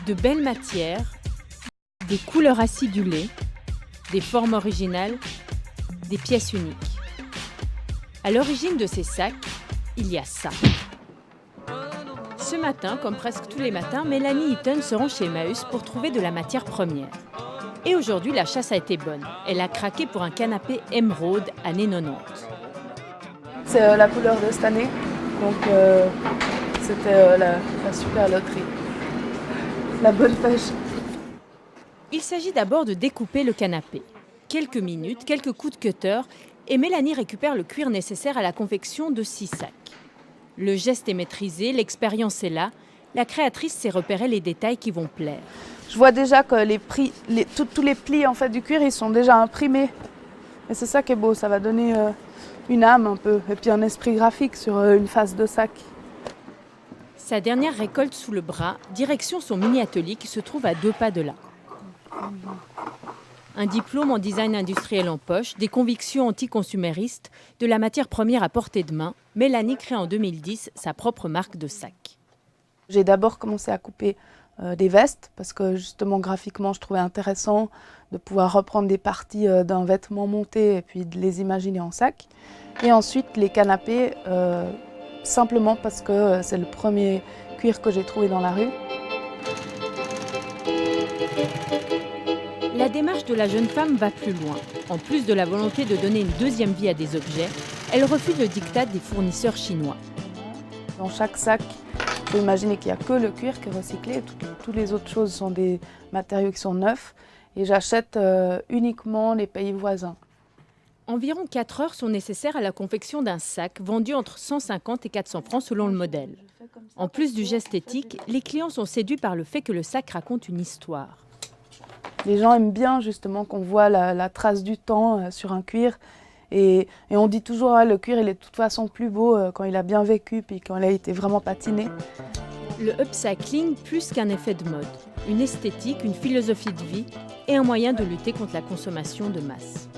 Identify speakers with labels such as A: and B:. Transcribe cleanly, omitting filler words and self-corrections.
A: De belles matières, des couleurs acidulées, des formes originales, des pièces uniques. À l'origine de ces sacs, il y a ça. Ce matin, comme presque tous les matins, Mélanie Eaton se rend chez Emmaüs pour trouver de la matière première. Et aujourd'hui, la chasse a été bonne. Elle a craqué pour un canapé émeraude années 90.
B: C'est la couleur de cette année, donc c'était la super loterie. La bonne pêche.
A: Il s'agit d'abord de découper le canapé. Quelques minutes, quelques coups de cutter, et Mélanie récupère le cuir nécessaire à la confection de 6 sacs. Le geste est maîtrisé, l'expérience est là. La créatrice sait repérer les détails qui vont plaire.
B: Je vois déjà que tous les plis en fait, du cuir, ils sont déjà imprimés. Et c'est ça qui est beau, ça va donner une âme un peu, et puis un esprit graphique sur une face de sac.
A: Sa dernière récolte sous le bras, direction son mini-atelier qui se trouve à 2 pas de là. Un diplôme en design industriel en poche, des convictions anticonsuméristes, de la matière première à portée de main, Mélanie crée en 2010 sa propre marque de sacs.
B: J'ai d'abord commencé à couper des vestes parce que justement graphiquement je trouvais intéressant de pouvoir reprendre des parties d'un vêtement monté et puis de les imaginer en sac. Et ensuite les canapés, simplement parce que c'est le premier cuir que j'ai trouvé dans la rue.
A: La démarche de la jeune femme va plus loin. En plus de la volonté de donner une deuxième vie à des objets, elle refuse le diktat des fournisseurs chinois.
B: Dans chaque sac, il faut imaginer qu'il n'y a que le cuir qui est recyclé, toutes les autres choses sont des matériaux qui sont neufs et j'achète uniquement les pays voisins.
A: Environ 4 heures sont nécessaires à la confection d'un sac vendu entre 150 et 400 francs selon le modèle. En plus du geste éthique, les clients sont séduits par le fait que le sac raconte une histoire.
B: Les gens aiment bien justement qu'on voit la trace du temps sur un cuir et on dit toujours le cuir il est de toute façon plus beau quand il a bien vécu puis quand il a été vraiment patiné.
A: Le upcycling, plus qu'un effet de mode, une esthétique, une philosophie de vie et un moyen de lutter contre la consommation de masse.